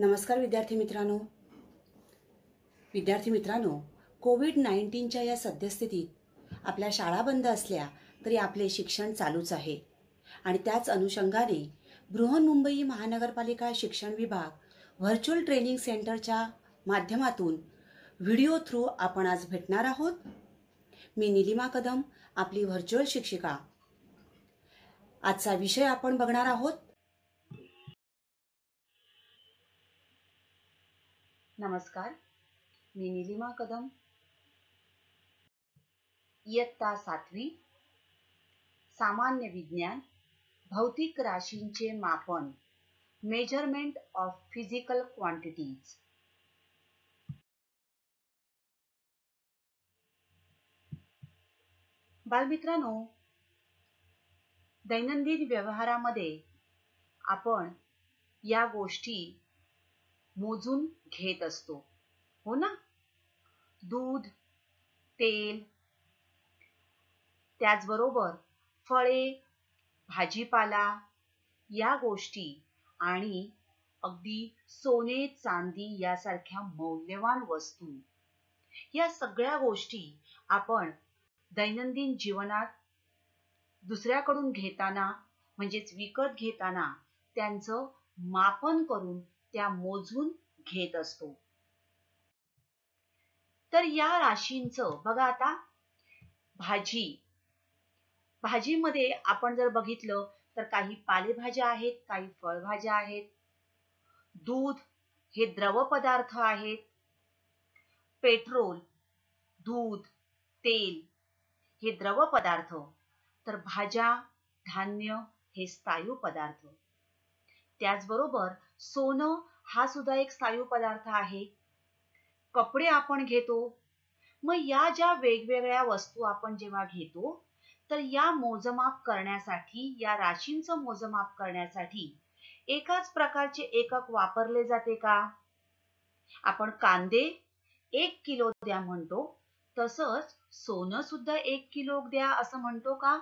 नमस्कार विद्यार्थी मित्रांनो, कोविड-19च्या या सद्यस्थितीत आपल्या शाळा बंद असल्या तरी आपले शिक्षण चालूच आहे आणि त्याच अनुषंगाने बृहन्मुंबई महानगरपालिका शिक्षण विभाग व्हर्च्युअल ट्रेनिंग सेंटरच्या माध्यमातून व्हिडिओ थ्रू आपण आज भेटणार आहोत। मी निलिमा कदम, आपली व्हर्च्युअल शिक्षिका। आजचा विषय आपण बघणार आहोत। नमस्कार, मी निलिमा कदम, इयत्ता 7वी, सामान्य विज्ञान, भौतिक राशींचे मापन, मेजरमेंट ऑफ फिजिकल क्वांटिटीज। बालमित्रांनो, दैनंदिन व्यवहारामध्ये आपण या गोष्टी मोजून घेत असतो, हो ना? दूध, तेल, त्याचबरोबर फळे, भाजीपाला या गोष्टी आणि अगदी सोने, चांदी यासारख्या मौल्यवान वस्तू, या सगळ्या गोष्टी आपण दैनंदिन जीवनात दुसऱ्याकडून घेताना म्हणजेच विकत घेताना त्यांचं मापन करून त्या मोजून घेत असतो। तर या राशींचं बघा, आता भाजीमध्ये आपण जर बघितलं तर काही पालेभाज्या आहेत, काही फळभाज्या आहेत। दूध हे द्रव पदार्थ आहेत। पेट्रोल, दूध, तेल हे द्रव पदार्थ, तर भाज्या, धान्य हे स्थायू पदार्थ। त्याचबरोबर सोनं हा सुद्धा एक स्थायू पदार्थ आहे। कपडे आपण घेतो, मग या ज्या वेगवेगळ्या वस्तू आपण जेव्हा घेतो तर या मोजमाप करण्यासाठी, या राशींचं मोजमाप करण्यासाठी एकाच प्रकारचे एकक वापरले जाते का? आपण कांदे 1 किलो द्या म्हणतो, तसंच सोनं सुद्धा 1 किलो द्या असं म्हणतो का?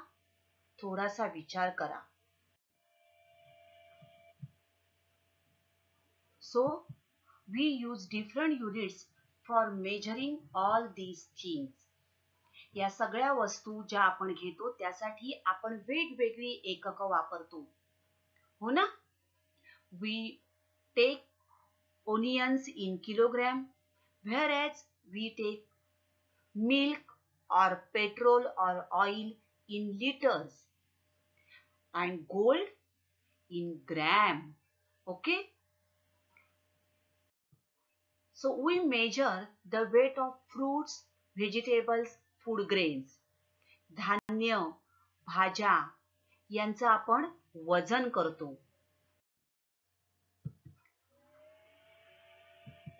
थोडासा विचार करा। So, we use different units for measuring all these things. या सगळ्या वस्तू ज्या आपण घेतो त्यासाठी आपण वेगवेगळी एकक वापरतो, हो ना? We take onions in kilogram, whereas we take milk or petrol or oil in liters and gold in gram. Okay? So we measure the weight of fruits, vegetables, food grains. धान्य, भाज्या यांचं आपण वजन करतो।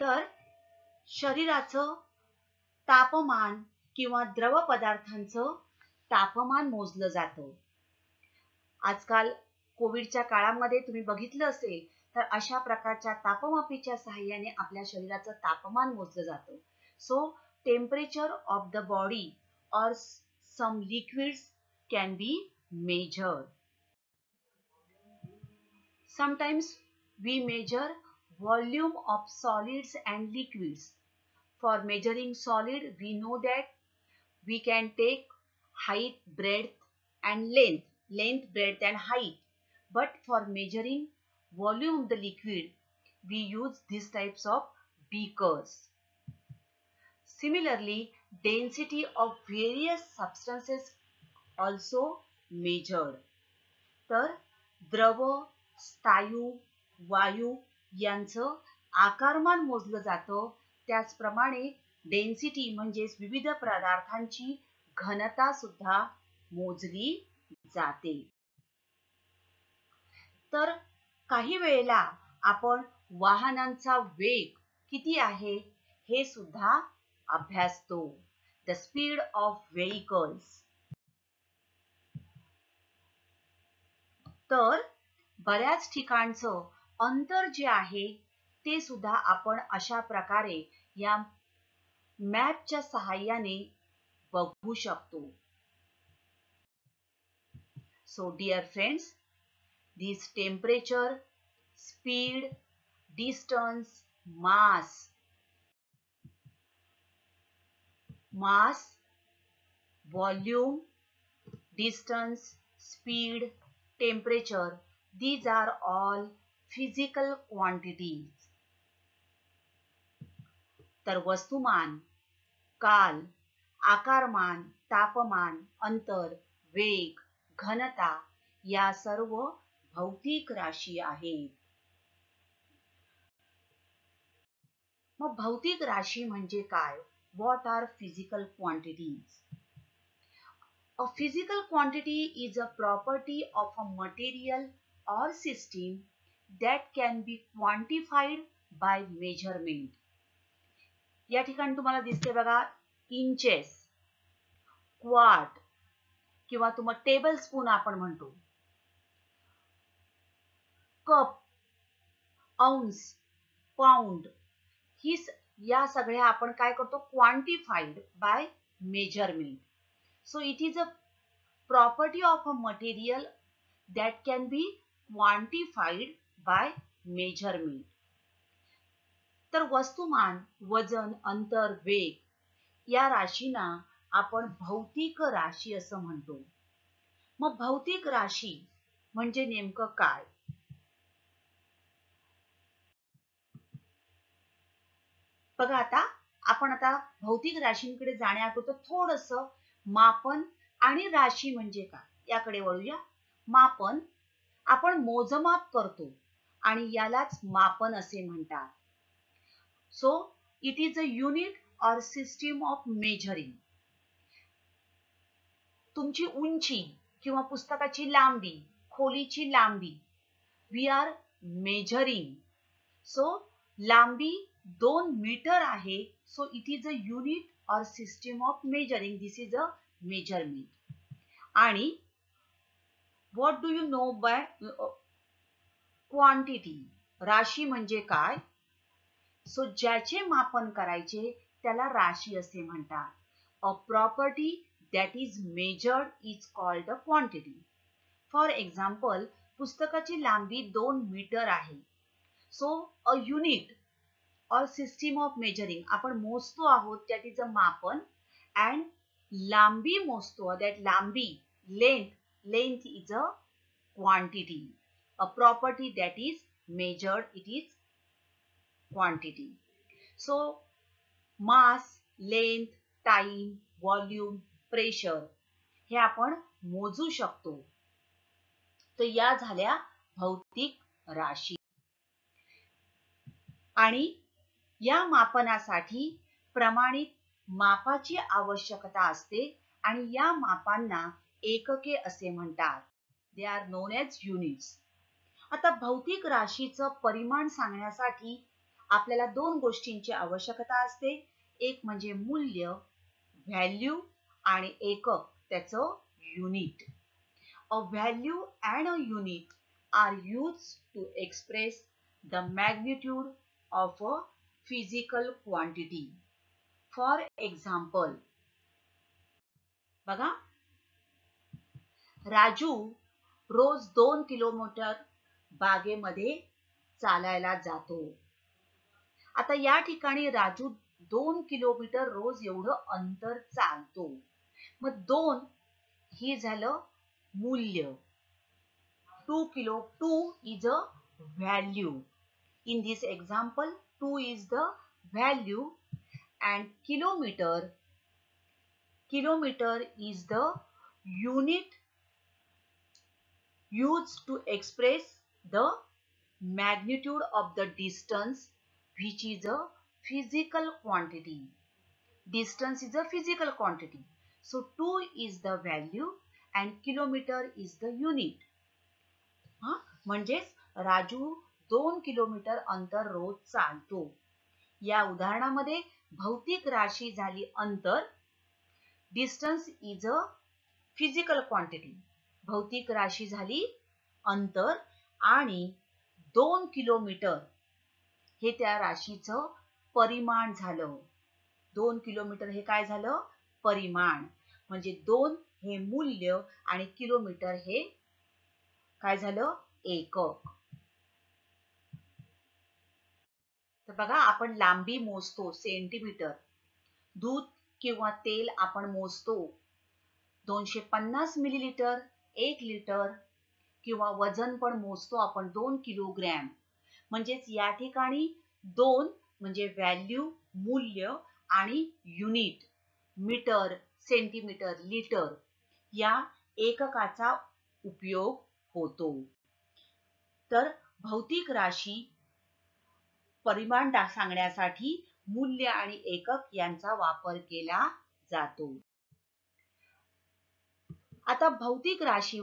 तर शरीराचं तापमान किंवा द्रव पदार्थांचं तापमान मोजलं जातं। आजकाल कोविडच्या काळामध्ये तुम्ही बघितलं असेल तर अशा प्रकारच्या तापमापीच्या सहाय्याने आपल्या शरीराचं तापमान मोजलं जातं। So, temperature of the body or some liquids can be measured. Sometimes we measure volume of solids and liquids. For measuring solid, we know that we can take height, breadth and length. Length, breadth and height. But for measuring volume of the liquid, we use these types of beakers. Similarly, density of various substances also measured. तर द्रव, स्थायू, वायू यांचं आकारमान मोजलं जातं। त्याचप्रमाणे density म्हणजेच विविध पदार्थांची घनता सुद्धा मोजली जाते। तर काही वेळेला आपण वाहनांचा वेग किती आहे हे सुद्धा अभ्यासतो। The speed of vehicles. तर बऱ्याच ठिकाणचं अंतर जे आहे ते सुद्धा आपण अशा प्रकारे या मॅपच्या सहाय्याने बघू शकतो। So dear friends, this temperature, speed, distance, mass. Mass, volume, distance, speed, temperature. These are all physical quantities. तर वस्तुमान, काल, आकारमान, तापमान, अंतर, वेग, घनता या सर्व भौतिक राशी आहेत. मग भौतिक राशी म्हणजे काय? What are physical quantities? A physical quantity is a property of a material or system that can be quantified by measurement. या ठिकाणी तुम्हाला दिसते बघा इंचेस, क्वार्ट किंवा तुम्हाला टेबल स्पून आपण म्हणतो, कप, औंस, पाउंड, ही या सगळ्या आपण काय करतो? Quantified by measurement. So it is a property of a material that can be quantified by measurement. तर वस्तुमान, वजन, अंतर, वेग या राशींना आपण भौतिक राशी असं म्हणतो. मग भौतिक राशी म्हणजे नेमकं काय? बघा आपण आता भौतिक राशींकडे जाण्याअगोदर थोडंसं मापन आणि राशी म्हणजे काय याकडे वळूया. मापन, आपण मोजमाप करतो आणि यालाच मापन असे म्हणतात. So it is a unit or system of measuring. तुमची उंची किंवा पुस्तकाची लांबी, खोलीची लांबी, we are measuring. So लांबी 2 मीटर आहे. So it is a unit or system of measuring. This is a measurement. आणि what do you know by quantity? राशी म्हणजे काय? So ज्याचे मापन करायचे त्याला राशी असे म्हणतात. A property that is measured is called a quantity. For example, पुस्तकाची लांबी 2 मीटर आहे. So a unit or system of measuring, आपण मोजतो आहोत, that is a मापन, and लांबी मोजतो, that लांबी, length is a quantity. A property that is measured, it is quantity. So mass, length, time, volume, pressure हे आपण मोजू शकतो. तर या झाल्या भौतिक राशी. आणि या मापनासाठी प्रमाणित मापाची आवश्यकता असते आणि या मापांना एकके असे म्हणतात. They are known as units. आता भौतिक राशीचं परिमाण सांगण्यासाठी आपल्याला 2 गोष्टींची आवश्यकता असते. एक म्हणजे मूल्य, व्हॅल्यू, आणि एकक, त्याचं unit. A value and a unit are used to express the magnitude of a physical quantity. For example, बघा, राजू रोज 2 किलोमीटर बागेमध्ये चालायला जातो. आता या ठिकाणी राजू 2 किलोमीटर रोज एवढं अंतर चालतो. मग 2 ही झालं मूल्य. 2 is a value. In this example, 2 is the value and kilometer is the unit used to express the magnitude of the distance, which is a physical quantity. Distance is a physical quantity. So 2 is the value and kilometer is the unit. म्हणजेच Raju 2 kilometre अंतर रोज चालतो. या उदाहरणामध्ये भौतिक राशी झाली अंतर. Distance is a physical quantity. भौतिक राशी झाली अंतर आणि 2 किलोमीटर हे त्या राशीचं परिमाण झालं. 2 किलोमीटर हे काय झालं? परिमाण. म्हणजे 2 हे मूल्य आणि किलोमीटर हे काय झालं? एकक. तर बघा, आपण लांबी मोजतो सेंटीमीटर, दूध किंवा तेल आपण मोजतो 250 मिलीलिटर, 1 लिटर, किंवा वजन पण मोजतो आपण 2 किलोग्रॅम. म्हणजेच या ठिकाणी 2 म्हणजे व्हॅल्यू, मूल्य, आणि युनिट, मीटर, सेंटीमीटर, लिटर या एककाचा उपयोग होतो. तर भौतिक राशी परिमाण सांगण्यासाठी मूल्य आणि एकक यांचा वापर केला जातो. आता भौतिक राशी,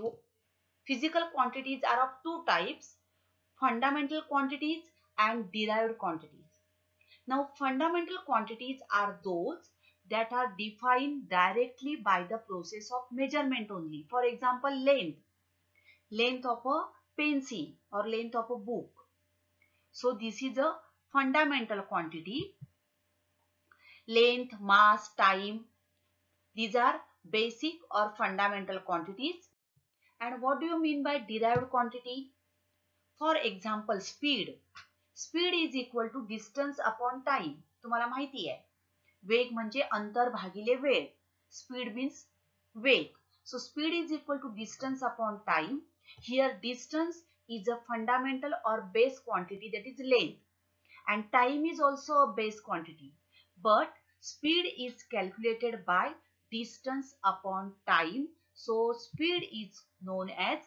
physical quantities are of two types: fundamental quantities and derived quantities. Now, fundamental quantities are those that are defined directly by the process of measurement only. For example, length of a pencil or length of a book. So, this is a fundamental quantity. Length, mass, time, these are basic or fundamental quantities. And what do you mean by derived quantity? For example, speed. Speed is equal to distance upon time. तुम्हाला माहिती आहे, वेग म्हणजे अंतर भागिले वेळ. Speed means वेग. So speed is equal to distance upon time. Here distance is a fundamental or base quantity, that is length, and time is also a base quantity. But speed is calculated by distance upon time. So speed is known as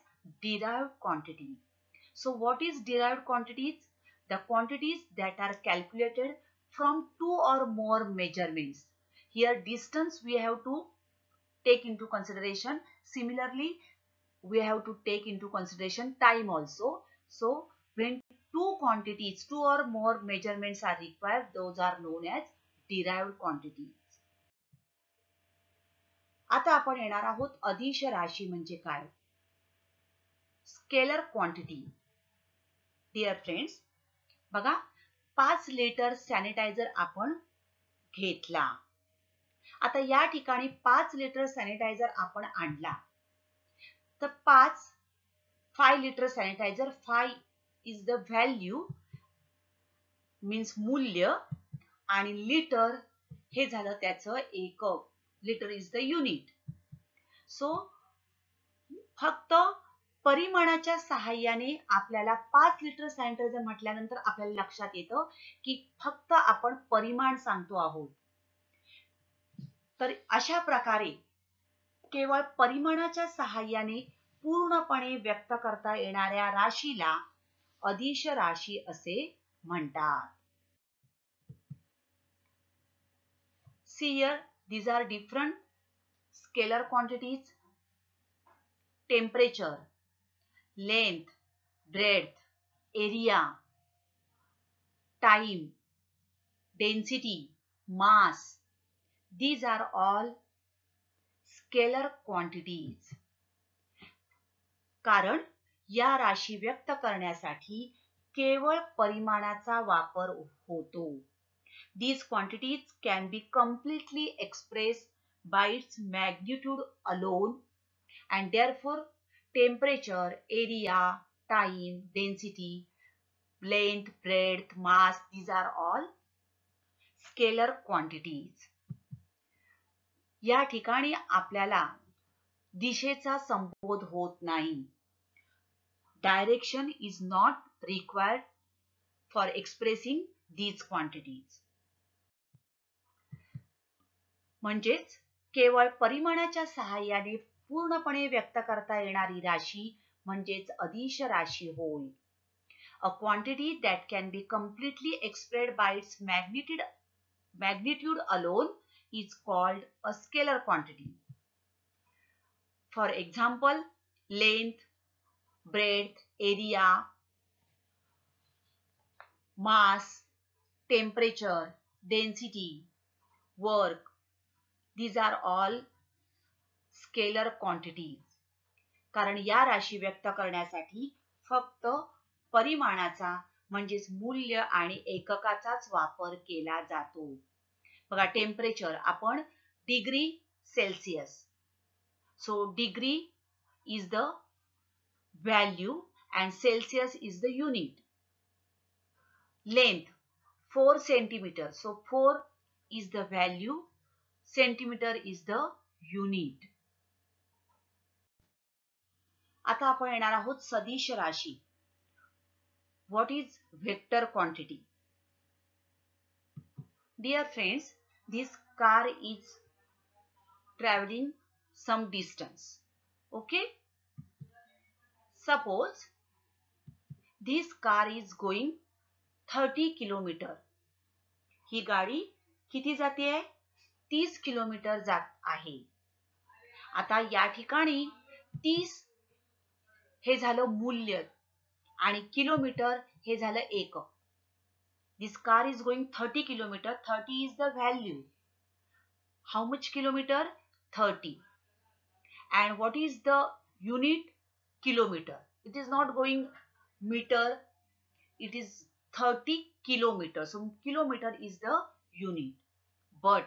derived quantity. So what is derived quantities? The quantities that are calculated from two or more measurements. Here distance we have to take into consideration. Similarly, we have to take into consideration time also. So when two quantities, two or more measurements are required, those are known as derived quantities. आता आपण येणार आहोत अदिश राशी म्हणजे काय. Scalar quantity. Dear friends, बघा, 5 litre sanitiser आपण घेतला. आता या ठिकाणी 5 लिटर सॅनिटायझर आपण आणला. तर 5 litre sanitizer, 5 is the value, means मूल्य, आणि लिटर हे झालं त्याचं एकक. Litre is the unit. So फक्त परिमाणाच्या सहाय्याने आपल्याला 5 लिटर सॅनिटायझर म्हटल्यानंतर आपल्याला लक्षात येतं की फक्त आपण परिमाण सांगतो आहोत. तर अशा प्रकारे केवळ परिमाणाच्या सहाय्याने पूर्णपणे व्यक्त करता येणाऱ्या राशीला अदिश राशी असे म्हणतात. See here, these are different scalar quantities: temperature, length, breadth, area, time, density, mass. These are all scalar quantities. कारण या राशी व्यक्त करण्यासाठी केवळ परिमाणाचा वापर होतो. These quantities can be completely expressed by its magnitude alone, and therefore temperature, area, time, density, length, breadth, mass, these are all scalar quantities. या ठिकाणी आपल्याला दिशेचा संबोध होत नाही. Direction is not required for expressing these quantities. म्हणजेच केवळ परिमाणाच्या सहाय्याने पूर्णपणे व्यक्त करता येणारी राशी म्हणजेच अदिश राशी होय. A quantity that can be completely expressed by its magnitude alone is called a scalar quantity. For example, length, breadth, area, mass, temperature, density, work, these are all scalar quantities. कारण या राशी व्यक्त करण्यासाठी फक्त परिमाणाचा म्हणजेच मूल्य आणि एककाचाच वापर केला जातो. बघा, टेम्परेचर आपण degree Celsius. So degree is the value and Celsius is the unit. Length 4 centimeter. So 4 is the value, centimeter is the unit. आता आपण येणार आहोत सदिश राशी. What is vector quantity? Dear friends, this car is traveling some distance. Okay? Suppose this car is going 30 kilometer. ही गाडी किती जाते आहे? 30 किलोमीटर जात आहे. आता या ठिकाणी 30 हे झालं मूल्य आणि किलोमीटर हे झालं एकक. This car is going 30 kilometer. 30 is the value. How much kilometer? 30. And what is the unit? Kilometer. It is not going meter. It is 30 kilometers. So kilometer is the unit. But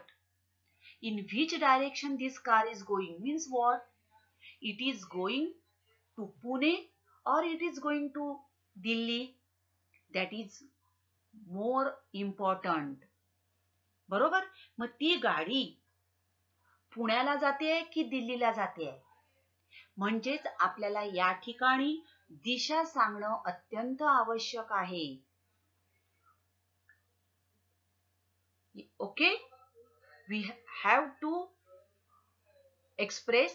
in which direction this car is going? Means what? It is going to Pune or it is going to Delhi? That is more important. बरोबर? मग ती गाडी पुण्याला जाते की दिल्लीला जाते? म्हणजेच आपल्याला या ठिकाणी दिशा सांगणं अत्यंत आवश्यक आहे. Okay? We have to express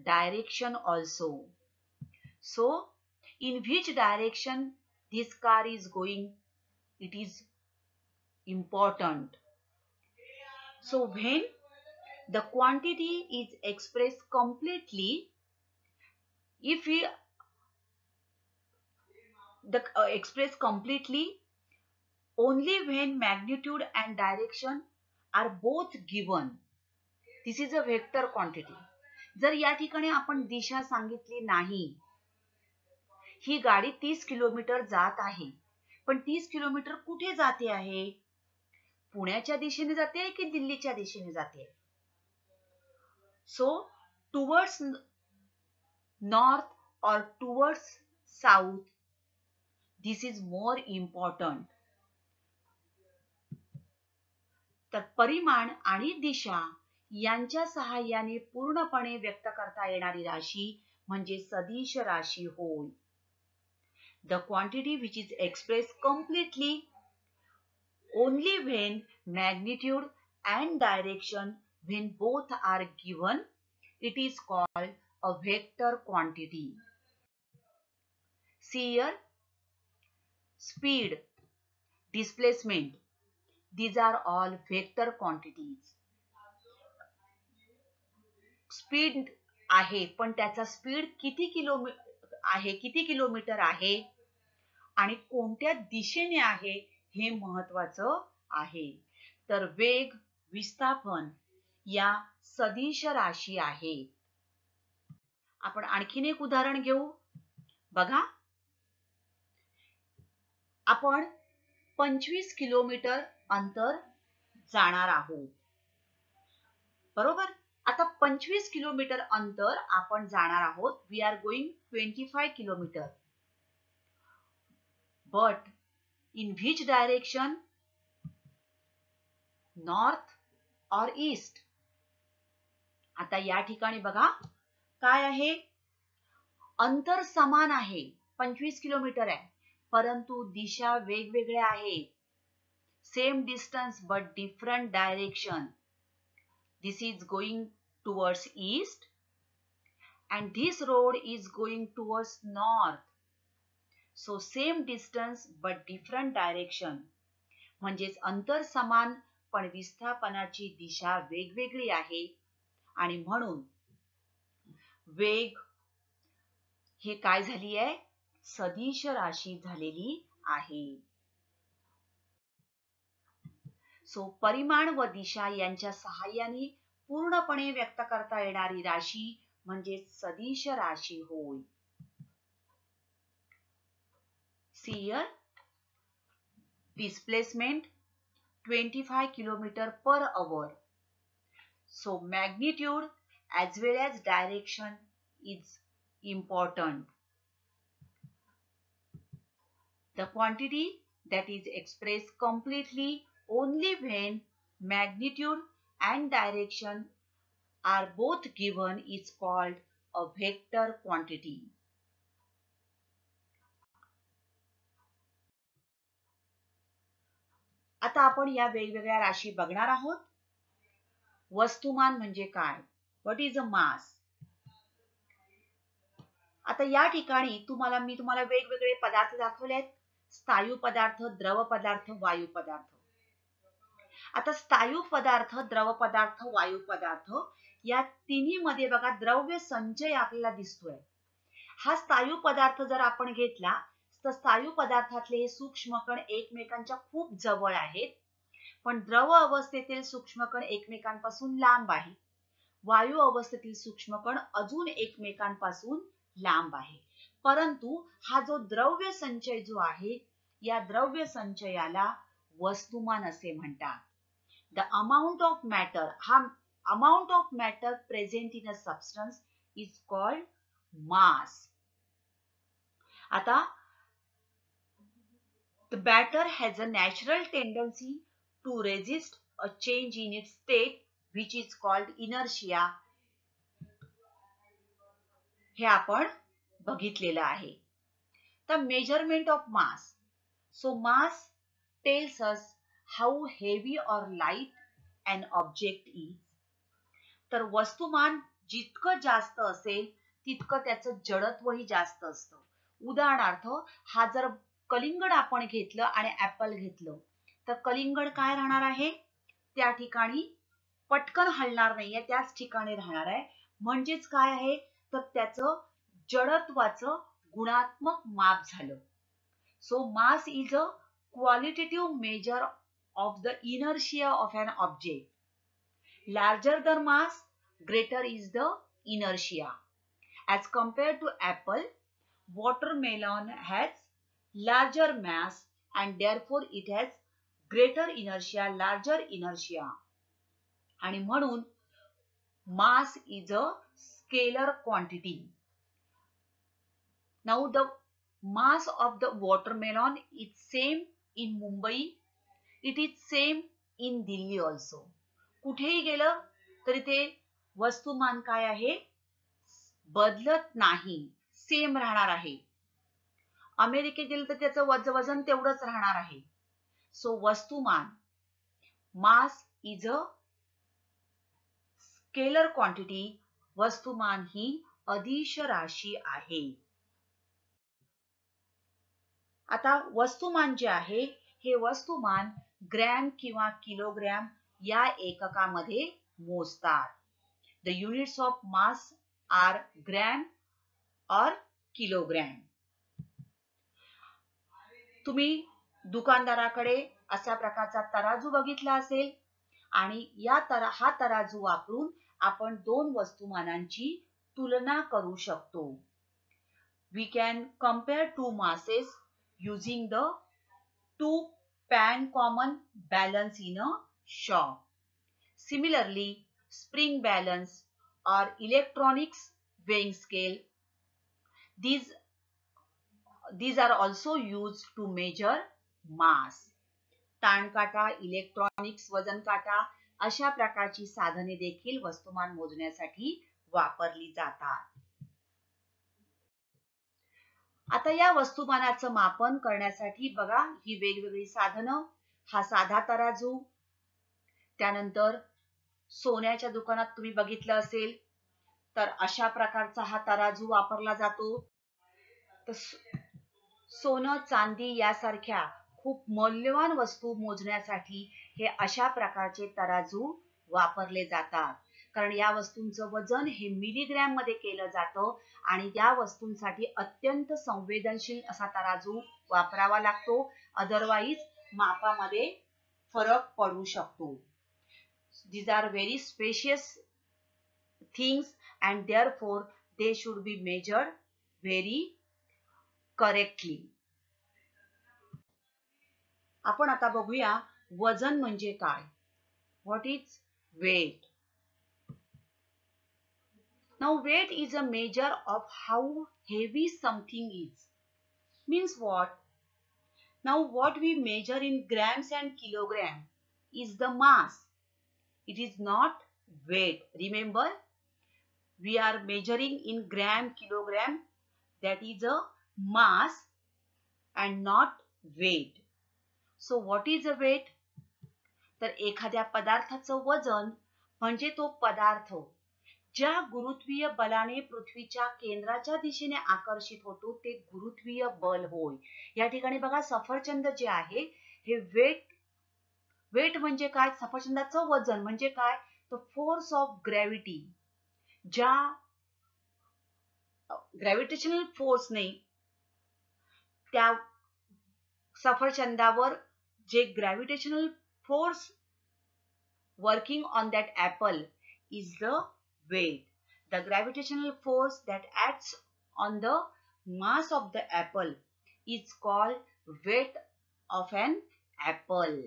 direction also. So, in which direction this car is going? It is important. So, when the quantity is expressed completely, if we express completely only when magnitude and direction are both given, this is a vector quantity. जर या ठिकाणी आपण दिशा सांगितली नाही, ही गाडी 30 kilometre जात आहे, पण 30 किलोमीटर कुठे जाते आहे? पुण्याच्या दिशेने जाते की दिल्लीच्या दिशेने जाते? So towards north or towards south, this is more important. तर परिमाण आणि दिशा यांच्या सहाय्याने पूर्णपणे व्यक्त करता येणारी राशी म्हणजे सदिश राशी होय. The quantity which is expressed completely only when magnitude and direction, when both are given, it is called a vector quantity. See here, speed, displacement, these are all vector quantities. Speed आहे, पण त्याचा speed किती kilometre आहे आणि कोणत्या दिशेने आहे हे महत्त्वाचं आहे. तर वेग, विस्थापन या सदिश राशी आहेत. आपण आणखीन एक उदाहरण घेऊ. बघा, आपण 25 किलोमीटर अंतर जाणार आहोत. बरोबर? आता 25 किलोमीटर अंतर आपण जाणार आहोत. We are going 25 kilometer. But in which direction? North or east? आता या ठिकाणी बघा काय आहे? अंतर समान आहे, 25 किलोमीटर आहे, परंतु दिशा वेगवेगळ्या आहेत. Same distance but different direction. This is going towards east and this road is going towards north. So same distance but different direction. म्हणजेच अंतर समान पण विस्थापनाची दिशा वेगवेगळी आहे आणि म्हणून वेग हे काय झाली आहे? सदिश राशी झालेली आहे. सो परिमाण व दिशा यांच्या सहाय्याने पूर्णपणे व्यक्त करता येणारी राशी म्हणजे सदिश राशी होय. See here, displacement 25 km per hour. So magnitude as well as direction is important. The quantity that is expressed completely only when magnitude and direction are both given is called a vector quantity. आता आपण या वेगवेगळ्या राशी बघणार आहोत. वस्तुमान म्हणजे काय? व्हॉट इज अ मास? आता या ठिकाणी मी तुम्हाला वेगवेगळे पदार्थ दाखवले आहेत. स्थायू पदार्थ, द्रव पदार्थ, वायू पदार्थ. आता स्थायू पदार्थ, द्रव पदार्थ, वायू पदार्थ या तिन्ही मध्ये बघा द्रव्य संचय आपल्याला दिसतोय. हा स्थायू पदार्थ जर आपण घेतला तर स्थायू पदार्थातले हे सूक्ष्मकण एकमेकांच्या खूप जवळ आहेत, पण द्रव अवस्थेतील सूक्ष्मकण एकमेकांपासून लांब आहे. वायू अवस्थेतील सूक्ष्मकण अजून एकमेकांपासून लांब आहे. परंतु हा जो द्रव्य संचय जो आहे, या द्रव्य संचयाला वस्तुमान असे म्हणतात. The amount of matter present in a substance is called mass. आता the matter has a natural tendency to resist a change in its state, which is called inertia. हे आपण बघितलेलं आहे. The measurement of mass. So mass tells us how heavy or light an object is. तर वस्तुमान जितकं जास्त असेल तितकं त्याचं जडत्वही जास्त असतं. उदाहरणार्थ, हा जर कलिंगड आपण घेतलं आणि ऍपल घेतलं तर कलिंगड काय राहणार आहे? त्या ठिकाणी पटकन हलणार नाहीये, त्याच ठिकाणी राहणार आहे. म्हणजेच काय आहे तर त्याचं जडत्वाचं गुणात्मक माप झालं. So mass is a qualitative measure of the inertia of an object. Larger the mass, greater is the inertia. As compared to apple, watermelon has larger mass and therefore it has greater inertia, larger inertia. आणि म्हणून mass is a scalar quantity. Now the mass of the watermelon is same in Mumbai, it is same in Delhi also. कुठेही गेलं तरी ते वस्तुमान काय आहे? बदलत नाही, सेम राहणार आहे. अमेरिकेत गेलं तर त्याचं वजन तेवढंच राहणार आहे. सो वस्तुमान, mass is a scalar quantity. वस्तुमान ही अदिश राशी आहे. आता वस्तुमान जे आहे हे वस्तुमान ग्रॅम किंवा किलोग्रॅम या एककामध्ये मोजतात. The units of mass are gram or kilogram. तुम्ही दुकानदाराकडे अशा प्रकारचा तराजू बघितला असेल आणि हा तराजू वापरून आपण दोन वस्तुमानांची तुलना करू शकतो. We can compare two masses using the two pan common balance in a shop. Similarly, spring balance or electronics weighing scale, these are also used to measure mass. ताणकाटा, इलेक्ट्रॉनिक्स वजन काटा अशा प्रकारची साधने देखील वस्तुमान मोजण्यासाठी वापरली जातात. आता या वस्तुमानाचं मापन करण्यासाठी बघा ही वेगवेगळी साधनं. हा साधा तराजू, त्यानंतर सोन्याच्या दुकानात तुम्ही बघितलं असेल तर अशा प्रकारचा हा तराजू वापरला जातो. तर सोनं, चांदी यासारख्या खूप मौल्यवान वस्तू मोजण्यासाठी हे अशा प्रकारचे तराजू वापरले जातात. कारण या वस्तूंचं वजन हे मिलीग्रॅम मध्ये केलं जातं आणि त्या वस्तूंसाठी अत्यंत संवेदनशील असा तराजू वापरावा लागतो. अदरवाईज मापामध्ये फरक पडू शकतो. These are very spacious things and therefore they should be measured very correctly. आपण आता बघूया वजन म्हणजे काय. What is weight? Now weight is a measure of how heavy something is. Means what? Now what we measure in grams and kilogram is the mass. It is not weight. Remember, we are measuring in gram, kilogram. That is a mass and not weight. So what is a weight? तर एखाद्या पदार्थाचं वजन म्हणजे तो पदार्थ ज्या गुरुत्वीय बलाने पृथ्वीच्या केंद्राच्या दिशेने आकर्षित होतो ते गुरुत्वीय बल होय. या ठिकाणी बघा सफरचंद जे आहे हे वेट म्हणजे काय? सफरचंदाचं वजन म्हणजे काय? तर फोर्स ऑफ ग्रॅव्हिटी. ज्या ग्रॅव्हिटेशनल फोर्सने त्या सफरचंदावर जे gravitational force working on that apple is the weight. The gravitational force that acts on the mass of the apple is called weight of an apple.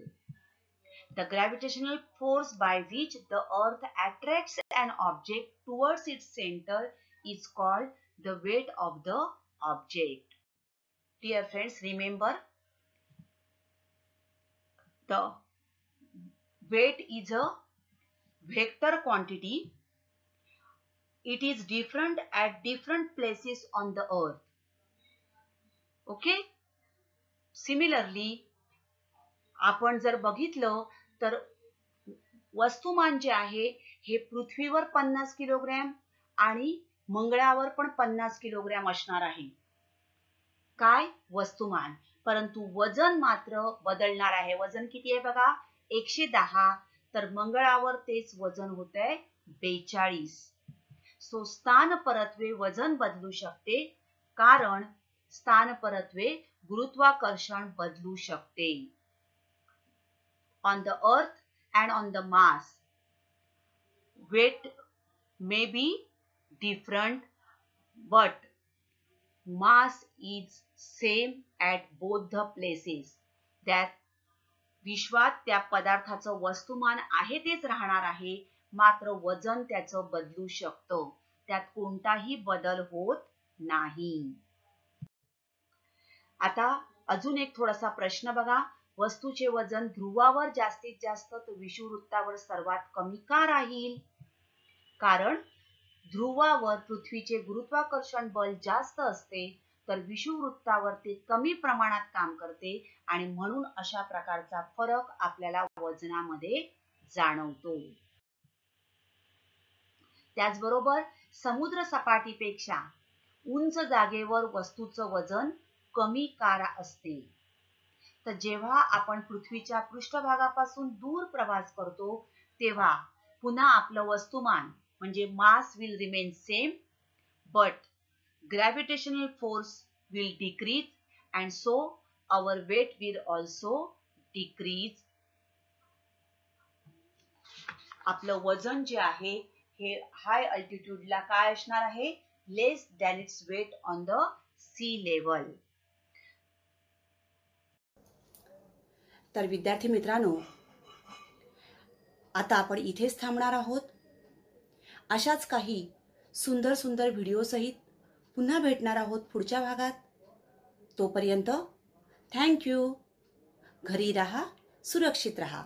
The gravitational force by which the earth attracts an object towards its center is called the weight of the object. Dear friends, remember the weight is a vector quantity. It is different at different places on the earth. Okay? Similarly, आपण जर बघितलं तर वस्तुमान जे आहे हे पृथ्वीवर 50 kilogram आणि मंगळावर पण 50 किलोग्रॅम असणार आहे. काय? वस्तुमान. परंतु वजन मात्र बदलणार आहे. वजन किती आहे बघा? 110. तर मंगळावर तेच वजन होत आहे 42. सो स्थानपरत्वे वजन बदलू शकते कारण स्थानपरत्वे गुरुत्वाकर्षण बदलू शकते. On the earth and on the Mars, weight may be different, but mass is same at both the places. That विश्वात त्या पदार्थाचं वस्तुमान आहे तेच राहणार आहे, मात्र वजन त्याचं बदलू शकतं. त्यात कोणताही बदल होत नाही. आता अजून एक थोडासा प्रश्न बघा. वस्तूचे वजन ध्रुवावर जास्तीत जास्त तर विषुववृत्तावर सर्वात कमी का राहील? कारण ध्रुवावर पृथ्वीचे गुरुत्वाकर्षण बल जास्त असते तर विषुववृत्तावर ते कमी प्रमाणात काम करते आणि म्हणून अशा प्रकारचा फरक आपल्याला वजनामध्ये जाणवतो. त्याचबरोबर समुद्र सपाटीपेक्षा उंच जागेवर वस्तूचं वजन कमी का असते? तर जेव्हा आपण पृथ्वीच्या पृष्ठभागापासून दूर प्रवास करतो तेव्हा पुन्हा आपलं वस्तुमान म्हणजे mass will remain same, but gravitational force will decrease and so our weight will also decrease. आपलं वजन जे आहे हे हाय अल्टिट्यूड ला काय असणार आहे? Less than its weight on the sea level. तर विद्यार्थी मित्रांनो, आता आपण इथेच थांबणार आहोत. अशाच काही सुंदर सुंदर व्हिडिओ सहित पुन्हा भेटणार आहोत पुढच्या भागात. तोपर्यंत थँक यू. घरी राहा, सुरक्षित राहा.